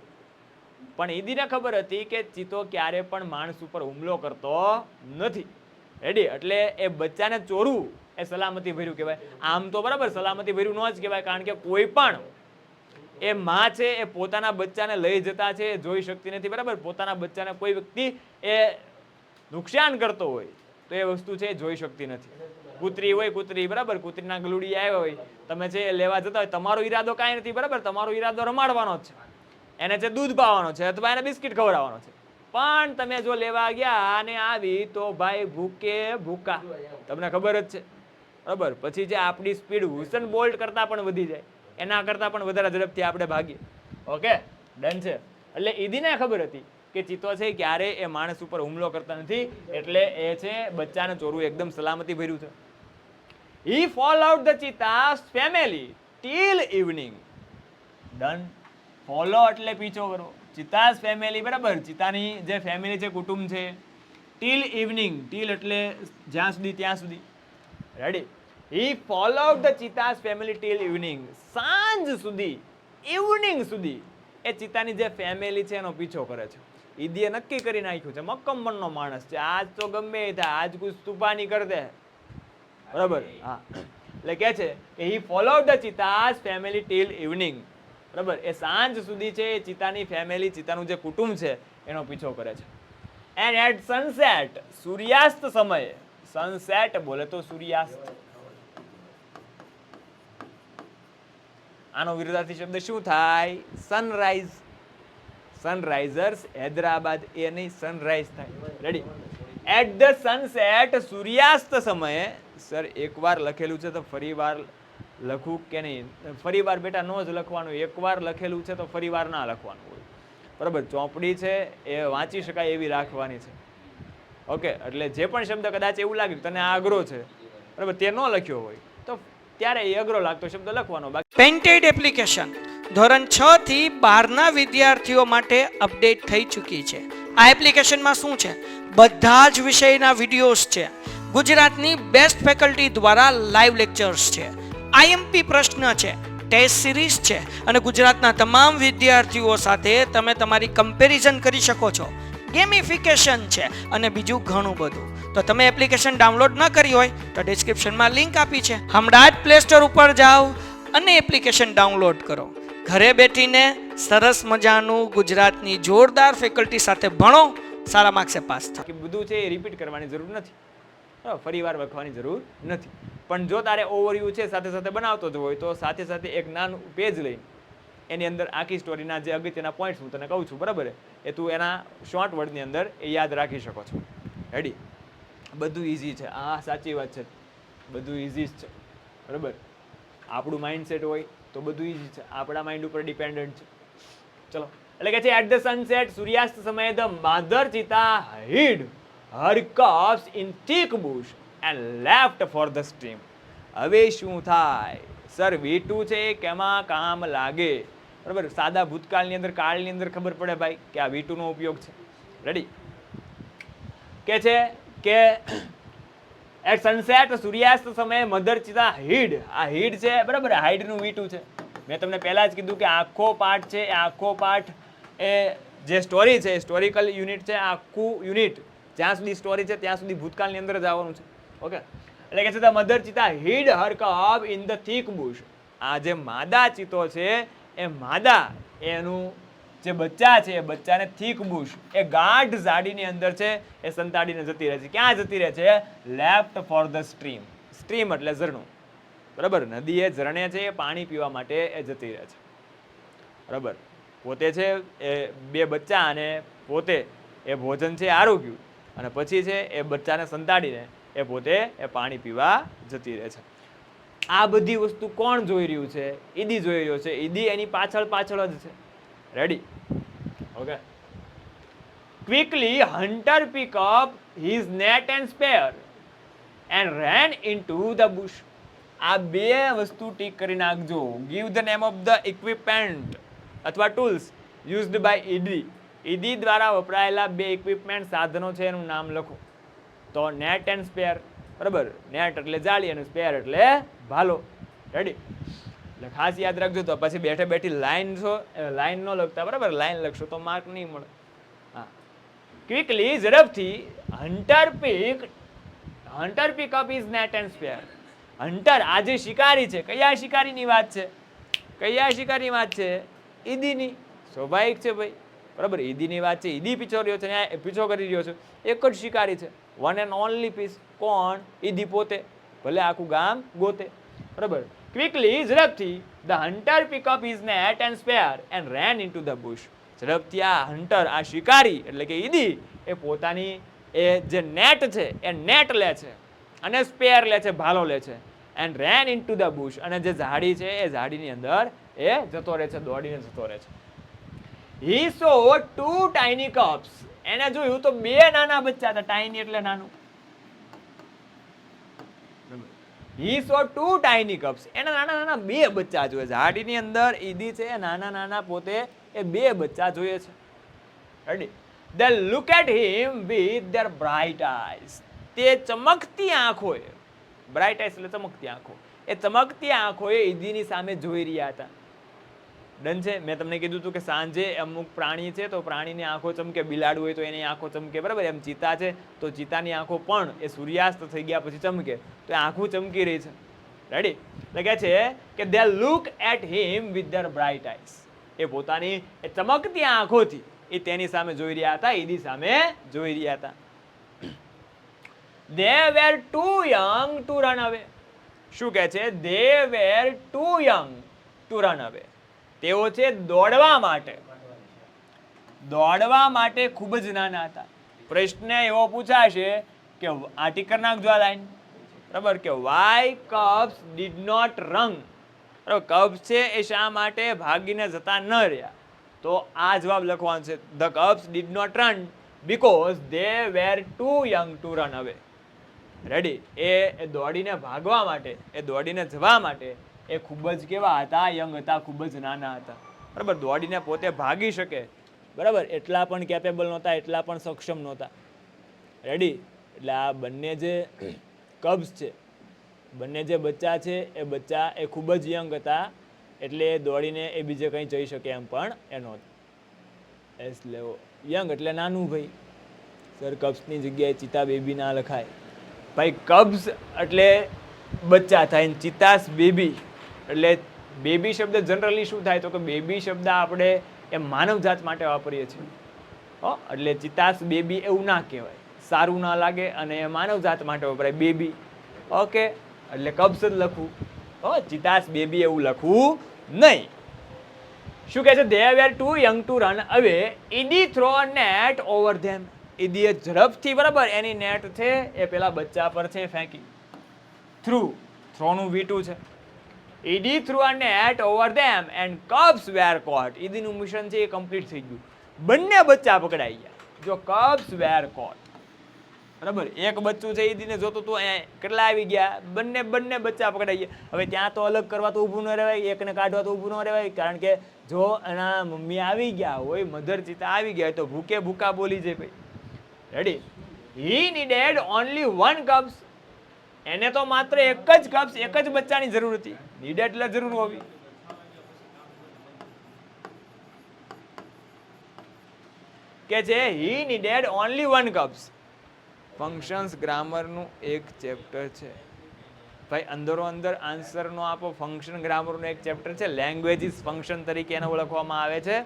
Speaker 2: પણ ઈદીને ખબર હતી કે ચિત્તો ક્યારે પણ માણસ ઉપર હુમલો કરતો નથી. રેડી. એટલે એ બચ્ચાને ચોરવું એ સલામતી ભર્યું કહેવાય. આમ તો બરાબર સલામતી ભર્યું ન જ કહેવાય, કારણ કે કોઈ પણ એ માં છે એ પોતાના બચ્ચાને લઈ જતા છે જોઈ શકતી નથી, બરાબર. પોતાના બચ્ચાને કોઈ વ્યક્તિ એ નુકસાન કરતો હોય તો એ વસ્તુ છે જોઈ શકતી નથી. કૂતરી હોય, કૂતરી, બરાબર, કૂતરીના ગલુડી આવ્યા હોય, તમે છે લેવા જતા હોય, તમારો ઈરાદો કાંઈ નથી, બરાબર, તમારો ઈરાદો રમાડવાનો જ છે, એને છે દૂધ પાવાનો છે અથવા એને બિસ્કિટ ખવડાવવાનો છે. પણ તમે જો લેવા ગયા અને આવી તો ભાઈ ભૂકે ભૂકા, તમને ખબર જ છે, બરાબર. પછી જે આપણી સ્પીડ હુસેન બોલ્ટ કરતા પણ વધી જાય, એના કરતા પણ વધારે ઝડપથી આપણે ભાગીએ. ઓકે, ડન છે. એટલે ઈદીને ખબર હતી કે ચિત્તો છે ક્યારે એ માણસ ઉપર હુમલો કરતા નથી, એટલે એ છે બચ્ચાને ચોરવું એકદમ સલામતી ભર્યું છે. He followed the cheetah's family till evening. Done. Follow એટલે પીછો કરો. ચિતાસ ફેમિલી, બરાબર, ચિતાની જે ફેમિલી છે, કુટુંબ છે. till evening, till એટલે જ્યાં સુધી ત્યાં સુધી. Ready. He followed the cheetah's family till evening. સાંજ સુધી, ઇવનિંગ સુધી એ ચિતાની જે ફેમિલી છે એનો પીછો કરે છે. ઈદીએ નક્કી કરી નાખ્યું છે, મક્કમનો માણસ છે, આજ તો ગમે એ થાય, આજ કુછ તૂફાની કર દે, બરાબર. હા, એટલે કે છે કે he followed the cheetah's family till evening, બરાબર. એ સાંજ સુધી છે એ ચિતાની ફેમિલી, ચિતાનું જે કુટુંબ છે એનો પીછો કરે છે. And at sunset, સૂર્યાસ્ત સમયે, સનસેટ બોલે તો સૂર્યાસ્ત, આનો વિરુદ્ધાર્થી શબ્દ શું થાય? સનરાઈઝ. સનરાઈઝર્સ હૈદરાબાદ એ નહીં, સનરાઈઝ થાય. રેડી? એટ ધ સનસેટ, સૂર્યાસ્ત સમયે. સર એકવાર લખેલું છે તો ફરીવાર લખું કે નહીં? ફરીવાર બેટા નો જ લખવાનું, એકવાર લખેલું છે તો ફરીવાર ના લખવાનું હોય. બરાબર? ચોપડી છે એ વાંચી શકાય એવી રાખવાની છે. ઓકે, એટલે જે પણ શબ્દ કદાચ એવું લાગ્યું તને આ અઘરો છે, બરાબર, તે ન લખ્યો હોય તો ત્યારે એ અઘરો લાગતો શબ્દ લખવાનો. બાકી
Speaker 1: પેન્ટેડ એપ્લિકેશન ધોરણ 6 થી 12ના વિદ્યાર્થીઓ માટે અપડેટ થઈ ચૂકી છે. આ એપ્લિકેશનમાં શું છે? બધા જ વિષયના વિડીયોઝ છે. ગુજરાતની બેસ્ટ ફેકલ્ટી દ્વારા લાઈવ લેક્ચર્સ છે. આઈએમપી પ્રશ્ન છે, ટેસ્ટ સિરીઝ છે અને ગુજરાતના તમામ વિદ્યાર્થીઓ સાથે તમે તમારી કમ્પેરિઝન કરી શકો છો. ગેમિફિકેશન છે અને બીજું ઘણું બધું. તો તમે એપ્લિકેશન ડાઉનલોડ ન કરી હોય તો ડિસ્ક્રિપ્શનમાં લિંક આપી છે. હમણાં જ પ્લે સ્ટોર ઉપર જાઓ અને એપ્લિકેશન ડાઉનલોડ કરો. ઘરે બેઠીને સરસ મજાનું ગુજરાતની જોરદાર ફેકલ્ટી સાથે ભણો, સારા માર્ક્સે પાસ થાઓ.
Speaker 2: કે બધું છે એ રિપીટ કરવાની જરૂર નથી, ફરીવાર લખવાની જરૂર નથી. પણ જો તારે ઓવરવ્યુ છે સાથે સાથે બનાવતો જ હોય તો સાથે સાથે એક નાનું પેજ લઈ એની અંદર આખી સ્ટોરીના જે અગત્યના પોઈન્ટ્સ હું તને કહું છું, બરાબર, એ તું એના શોર્ટ વર્ડની અંદર એ યાદ રાખી શકો છો. રેડી? બધું ઇઝી છે. હા, સાચી વાત છે, બધું ઇઝી જ છે. બરાબર? આપણું માઇન્ડસેટ હોય તો બધું ઇઝી છે, આપણા માઇન્ડ ઉપર ડિપેન્ડન્ટ છે. ચલો, એટલે કે છે એટ ધ સનસેટ, સૂર્યાસ્ત સમયે the માધર cheetah hid her cubs in thick bush and left for the stream. હવે શું થાય? સર V2 છે એ કેમાં કામ લાગે? બરાબર, સાદા ભૂતકાળની અંદર, કાળની અંદર ખબર પડે ભાઈ કે આ V2 નો ઉપયોગ છે. રેડી? કે છે કે એટ સનસેટ, સૂર્યાસ્ત સમયે મધર ચિતા હિડ. આ હિડ છે, બરાબર, હાઈડ નું V2 છે. મેં તમને પહેલા જ કીધું કે આખો પાઠ છે, એ આખો પાઠ એ જે સ્ટોરી છે, હિસ્ટોરિકલ યુનિટ છે. આખું યુનિટ જ્યાં સુધી સ્ટોરી છે ત્યાં સુધી ભૂતકાળની અંદર જ આવવાનું છે. ઓકે, એટલે કે છે the mother cheetah hid her cub in the thick bush. આ જે માદા ચિતો છે એ માદા એનું જે બચ્ચા છે એ બચ્ચાને થીક બુશ એ ગાઢ ઝાડીની અંદર છે એ સંતાડીને જતી રહે છે. ક્યાં જતી રહે છે? Left for the stream. Stream એટલે ઝરણું. બરાબર? નદી એ ઝરણે છે એ પાણી પીવા માટે એ જતી રહે છે. બરાબર? પોતે છે એ બે બચ્ચા અને પોતે એ ભોજન છે આરોગ્યું અને પછી છે એ બચ્ચાને સંતાડીને એ પોતે એ પાણી પીવા જતી રહે છે. આ બધી વસ્તુ કોણ જોઈ રહ્યું છે? ઈદી જોઈ રહ્યો છે. ઈદી એની પાછળ પાછળ જ છે. Ready? Okay. Quickly hunter pick up his net and spear and ran into the bush. આ બે વસ્તુ ટીક કરી નાખજો. Give the name of the equipment અથવા tools used by Idi. Idi દ્વારા વપરાયેલા બે ઇક્વિપમેન્ટ સાધનો છે એનું નામ લખો. તો નેટ એન્ડ સ્પેર. બરાબર? નેટ એટલે જાળી અને સ્પેર એટલે ભાલો. રેડી? એટલે ખાસ યાદ રાખજો. તો પછી બેઠે બેઠી લાઈન છો, લાઈન ન લખતા, બરાબર, લાઈન લખશો તો માર્ક નહીં મળે. હા, ક્વિકલી, ઝડપથી, hunter pick up is net and spear. Hunter, આ જે શિકારી છે, કયા શિકારીની વાત છે? કયા શિકારીની વાત છે? ઈદીની. સ્વાભાવિક છે ભાઈ. બરાબર? ઈદીની વાત છે. ઈદી પીછો રહ્યો છે, પીછો કરી રહ્યો છે. એક જ શિકારી છે, વન એન્ડ ઓનલી પીસ. કોણ? ઈદી પોતે. ભલે આખું ગામ ગોતે. બરાબર? ક્વિકલી, ઝડપથી, the hunter pick up his net and spear and ran into the bush. ઝડપથી આ હન્ટર, આ શિકારી એટલે કે ઈદી એ પોતાની એ જે નેટ છે એ નેટ લે છે અને સ્પેર લે છે, ભાલો લે છે. And ran into the bush, અને જે ઝાડી છે એ ઝાડીની અંદર એ જતો રહે છે, દોડીને જતો રહે છે. He saw two tiny cubs. એને જોયું તો બે નાના બચ્ચા હતા. ટાઇની એટલે નાનું. He saw two tiny cubs. એના નાના નાના બે બચ્ચા જોઈએ. ઝાડીની અંદર ઈદી છે, નાના નાના પોતે એ બે બચ્ચા જોઈએ છે. Ready? They look at him with their bright eyes. તે ચમકતી આંખોએ, બ્રાઇટ આઈસ એટલે ચમકતી આંખો, એ ચમકતી આંખોએ ઈદીની સામે જોઈ રહ્યા હતા. ડન છે? મેં તમને કીધું હતું કે સાંજે અમુક પ્રાણી છે તો પ્રાણીની આંખો ચમકે, બિલાડું હોય તો એની આંખો ચમકે. બરાબર? એમ ચિતા છે તો ચિતાની આંખો પણ એ સૂર્યાસ્ત થઈ ગયા પછી ચમકે. તો એ આંખો ચમકી રહી છે. રેડી? એટલે કે છે કે they look at him with their bright eyes. એ પોતાની એ ચમકતી આંખોથી એ તેની સામે જોઈ રહ્યા હતા, ઈદી સામે જોઈ રહ્યા હતા. They were too young to run away. શું કહે છે? They were too young two run અવે. તેઓ છે દોડવા માટે ખૂબ જ નાના હતા. પ્રશ્ન એવો પૂછાશે કે આ ટીકર નાખજો આ લાઈન, બરાબર, કે why cubs did not run. બરાબર, કબ્સ છે એ શા માટે ભાગીને જતા ન રહ્યા? તો આ જવાબ લખવાનો છે, the cubs did not run because they were too young to run away. Ready? એ દોડીને ભાગવા માટે, એ દોડીને જવા માટે એ ખૂબ જ કેવા હતા? યંગ હતા, ખૂબ જ નાના હતા. બરાબર, દોડીને પોતે ભાગી શકે, બરાબર, એટલા પણ કેપેબલ નહોતા, એટલા પણ સક્ષમ નહોતા. રેડી? એટલે આ બંને જે કબ્સ છે, બંને જે બચ્ચા છે, એ બચ્ચા એ ખૂબ જ યંગ હતા, એટલે એ દોડીને એ બીજે કંઈ જઈ શકે એમ પણ એ નહોતું. એસ લેવો યંગ એટલે નાનું ભાઈ. સર કબ્સની જગ્યાએ ચિતા બેબી ના લખાય ભાઈ. કબ્સ એટલે બચ્ચા થાય, ચિતાસ બેબી એટલે બેબી શબ્દ જનરલી શું થાય? તો કે બેબી શબ્દ આપણે એ માનવ જાત માટે વાપરીએ છીએ. એટલે ચિતાસ બેબી એવું ના કહેવાય, સારું ના લાગે, અને એ માનવ જાત માટે વપરાય બેબી. ઓકે, એટલે કબ્સ જ લખવું, ચિતાસ બેબી એવું લખવું નહીં. શું કહે છે? They were too young to run away. Idi throw net over them. ઈડીએ ઝડપથી, બરાબર, એની નેટ છે એ પેલા બચ્ચા પર છે ફેંકી. થ્રોનું V2 છે. Idi threw a net over them and cubs were caught. ઈડીનું મિશન છે એ કમ્પ્લીટ થઈ ગયું, બંને બચ્ચા પકડાઈ ગયા. જો કબ્સ વેર કોટ, બરાબર, એક બચ્ચું છે ઈદીને જોતું તું, કેટલા આવી ગયા? બંને બચ્ચા પકડાઈ ગયા. હવે ત્યાં તો અલગ કરવા તો ઊભું ન રહેવાય, એકને કાઢવા તો ઊભું ન રહેવાય, કારણ કે જો એના મમ્મી આવી ગયા હોય, મધર ચિતા આવી ગયા હોય, તો ભૂકે ભૂકા બોલી જાય ભાઈ. રેડી? હી નીડેડ ઓનલી વન કબ્સ. એને તો માત્ર એક જ કબ્સ, એક જ બચ્ચાની જરૂર હતી. નીડેડ એટલે જરૂર હોવી. કે છે he needed only one cubs. Functions ગ્રામરનું એક ચેપ્ટર છે ભાઈ, અંદરો અંદર આન્સરનો આપો. ફંક્શન ગ્રામરનું એક ચેપ્ટર છે, લેંગ્વેજીસ ફંક્શન તરીકે એને ઓળખવામાં આવે છે.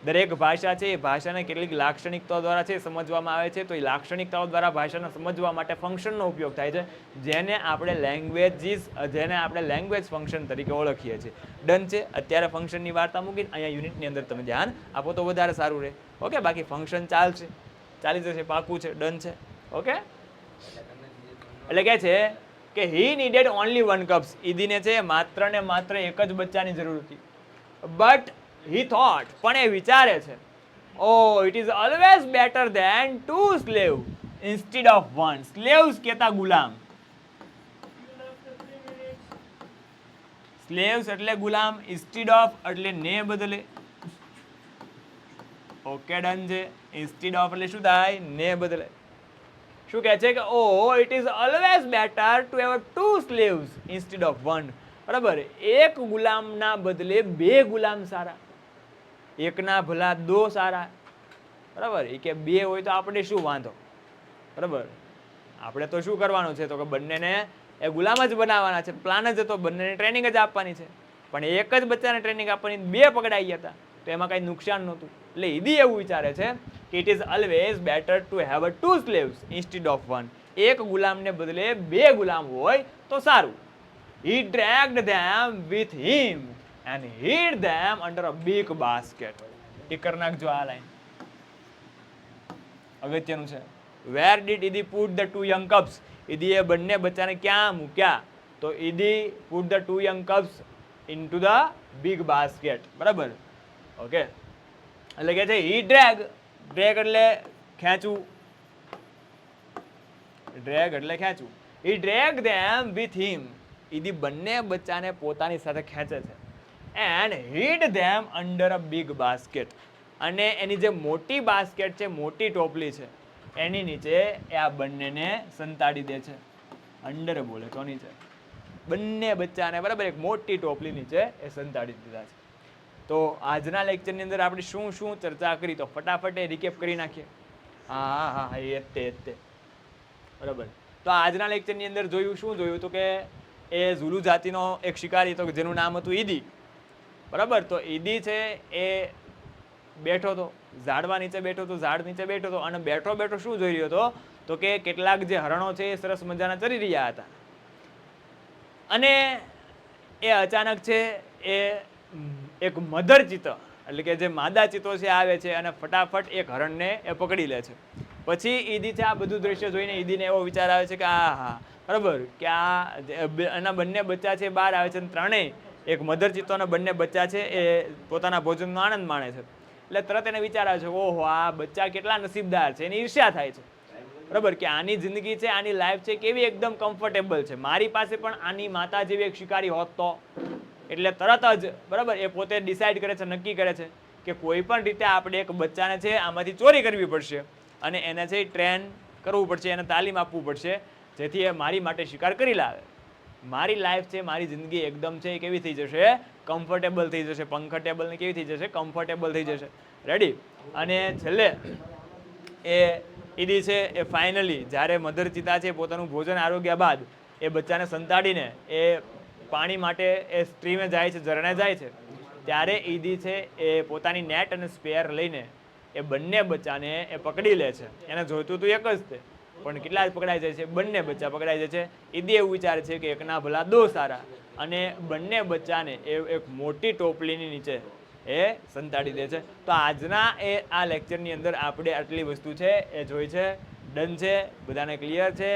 Speaker 2: દરેક ભાષા છે એ ભાષાને કેટલીક લાક્ષણિકતાઓ દ્વારા છે સમજવામાં આવે છે. તો એ લાક્ષણિકતાઓ દ્વારા ભાષાને સમજવા માટે ફંક્શનનો ઉપયોગ થાય છે, જેને આપણે લેંગ્વેજ ફંક્શન તરીકે ઓળખીએ છીએ. ડન છે? અત્યારે ફંક્શનની વાર્તા મૂકીને અહીંયા યુનિટની અંદર તમે ધ્યાન આપો તો વધારે સારું રહે. ઓકે, બાકી ફંક્શન ચાલી જશે, પાકું છે, ડન છે. ઓકે, એટલે કે છે કે હી નીડેડ ઓનલી વન કપ્સ. ઈદીને છે માત્ર ને માત્ર એક જ બચ્ચાની જરૂર હતી. બટ હી થોટ, પણ એ વિચારે છે, oh it is always better than two slave instead of one. Slaves કહેતા ગુલામ. સ્લેવ્સ એટલે ગુલામ, ઇન્સ્ટીડ ઓફ એટલે ને બદલે. ઓકે, ડન છે. ઇન્સ્ટીડ ઓફ એટલે શું થાય? ને બદલે. શું કહે છે કે oh it is always better to have two slaves instead of one. બરાબર, એક ગુલામના બદલે બે ગુલામ સારા, એકના ભલા દો સારા. બરાબર, એ કે બે હોય તો આપણે શું વાંધો? બરાબર, આપણે તો શું કરવાનું છે? તો કે બંનેને એ ગુલામ જ બનાવવાના છે. પ્લાન જ હતો, બંનેને ટ્રેનિંગ જ આપવાની છે. પણ એક જ બચ્ચાને ટ્રેનિંગ આપવાની, બે પકડાઈ ગયા હતા, તો એમાં કાંઈ નુકસાન નહોતું. એટલે ઈદી એવું વિચારે છે કે it is always better to have two slaves instead of one. એક ગુલામને બદલે બે ગુલામ હોય તો સારું. He dragged them with him and hid them under a big basket. Tikar નાખજો આ લાઈન, અગત્યનું છે. Where did Idi put the two young cubs? ઈદીએ બંને બચ્ચાને ક્યાં મૂક્યા? તો ઈદી put the two young cubs into the big basket. બરાબર, ઓકે. એટલે કે છે he drag એટલે ખેંચવું, ડ્રેગ એટલે ખેંચવું. He dragged them with him. ઈદી બંને બચ્ચાને પોતાની સાથે ખેંચે છે. And hid them under a big basket. અને એની જે મોટી બાસ્કેટ છે, મોટી ટોપલી છે, એની નીચે એ આ બંનેને સંતાડી દે છે. અંડર બોલે તો નીચે. બંને બચ્ચાને, બરાબર, એક મોટી ટોપલી નીચે એ સંતાડી દીધા છે. તો આજના લેક્ચરની અંદર આપણે શું શું ચર્ચા કરી, તો ફટાફટ એ રિકેપ કરી નાખીએ. હા, એ તે બરાબર. તો આજના લેક્ચરની અંદર શું જોયું? તો કે એ ઝુલુ જાતિનો એક શિકારી હતો જેનું નામ હતું ઈદી. બરાબર, તો ઈદી છે એ બેઠો હતો, ઝાડવા નીચે બેઠો હતો, ઝાડ નીચે બેઠો હતો, અને બેઠો બેઠો શું જોઈ રહ્યો હતો? તો કે કેટલાક જે હરણો છે એ સરસ મજાના ચરી રહ્યા હતા. અને એ અચાનક છે એ એક મધર ચિત્તો એટલે કે જે માદા ચિત્તો છે આવે છે અને ફટાફટ એક હરણને એ પકડી લે છે. પછી ઈદી છે આ બધું દ્રશ્ય જોઈને ઈદીને એવો વિચાર આવે છે કે આ હા બરાબર કે એના બંને બચ્ચા છે બહાર આવે છે અને ત્રણેય એક મધર ચિત્તોના બંને બચ્ચા છે એ પોતાના ભોજનનો આનંદ માણે છે. એટલે તરત એને વિચાર આવે છે ઓહો આ બચ્ચા કેટલા નસીબદાર છે, એની ઈર્ષ્યા થાય છે બરાબર કે આની જિંદગી છે, આની લાઈફ છે કેવી એકદમ કમ્ફર્ટેબલ છે, મારી પાસે પણ આની માતા જેવી એક શિકારી હોત તો. એટલે તરત જ બરાબર એ પોતે ડિસાઈડ કરે છે, નક્કી કરે છે કે કોઈ પણ રીતે આપણે એક બચ્ચાને છે આમાંથી ચોરી કરવી પડશે અને એને છે ટ્રેન કરવું પડશે, એને તાલીમ આપવું પડશે જેથી એ મારી માટે શિકાર કરી લાવે. મારી લાઈફ છે, મારી જિંદગી એકદમ છે એ કેવી થઈ જશે, કમ્ફર્ટેબલ થઈ જશે. પંકટેબલ ને કેવી થઈ જશે, કમ્ફર્ટેબલ થઈ જશે. રેડી. અને છેલ્લે એ ઈદી છે એ ફાઇનલી જ્યારે મધર ચિતા છે પોતાનું ભોજન આરોગ્યા બાદ એ બચ્ચાને સંતાડીને એ પાણી માટે એ સ્ટ્રીમે જાય છે, ઝરણે જાય છે, ત્યારે ઈદી છે એ પોતાની નેટ અને સ્પેર લઈને એ બંને બચ્ચાને એ પકડી લે છે. એને જોઈતું હતું એક જ તે, પણ કેટલા જ પકડાઈ જાય છે, બંને બચ્ચા પકડાઈ જાય છે. ઈદી એવું વિચારે છે કે એકના ભલા દો સારા, અને બંને બચ્ચાને એ એક મોટી ટોપલીની નીચે એ સંતાડી દે છે. તો આજના આ લેક્ચરની અંદર આપણે આટલી વસ્તુ છે એ જોઈ છે. ડન છે, બધાને ક્લિયર છે.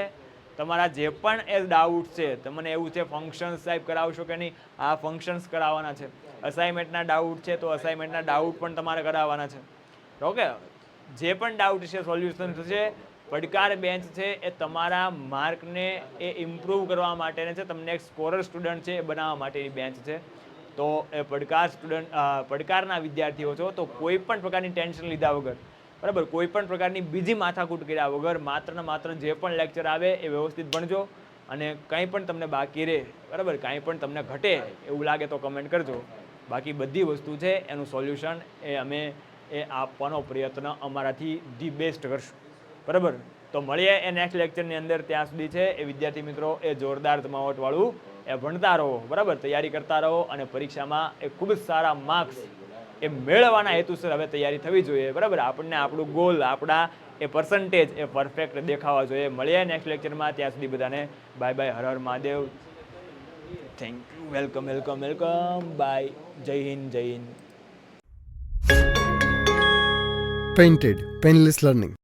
Speaker 2: તમારા જે પણ એ ડાઉટ છે, તમને એવું છે ફંક્શન્સ ટાઈપ કરાવશો કે નહીં, આ ફંક્શન્સ કરાવવાના છે. અસાઇનમેન્ટના ડાઉટ છે તો અસાઇનમેન્ટના ડાઉટ પણ તમારે કરાવવાના છે. ઓકે, જે પણ ડાઉટ છે સોલ્યુશન થશે. પડકાર બેન્ચ છે એ તમારા માર્કને એ ઇમ્પ્રૂવ કરવા માટેને છે, તમને એક સ્કોરર સ્ટુડન્ટ છે એ બનાવવા માટેની બેન્ચ છે. તો એ પડકારના વિદ્યાર્થીઓ છો તો કોઈ પણ પ્રકારની ટેન્શન લીધા વગર બરાબર, કોઈ પણ પ્રકારની બીજી માથાકૂટ કર્યા વગર માત્ર ને માત્ર જે પણ લેક્ચર આવે એ વ્યવસ્થિત ભણજો. અને કંઈ પણ તમને બાકી રહે બરાબર, કાંઈ પણ તમને ઘટે એવું લાગે તો કમેન્ટ કરજો. બાકી બધી વસ્તુ છે એનું સોલ્યુશન એ અમે આપવાનો પ્રયત્ન અમારાથી ધી બેસ્ટ કરશું બરાબર. તો મળીએ એ નેક્સ્ટ લેક્ચરની અંદર. ત્યાં સુધી છે એ વિદ્યાર્થી મિત્રો એ જોરદાર જમાવટવાળું એ ભણતા રહો બરાબર, તૈયારી કરતા રહો અને પરીક્ષામાં એ ખૂબ જ સારા માર્ક્સ એ મેળવવાના હેતુસર હવે તૈયારી થવી જોઈએ બરાબર. આપણને આપણું ગોલ, આપણા એ પર્સન્ટેજ એ પરફેક્ટ દેખાવા જોઈએ. મળીએ નેક્સ્ટ લેક્ચરમાં. ત્યાં સુધી બધાને bye bye. Har Har Mahadev. Thank you. Welcome welcome welcome. Bye. જય હિન્દ, જય હિન્દ.
Speaker 3: Painted Painless Learning.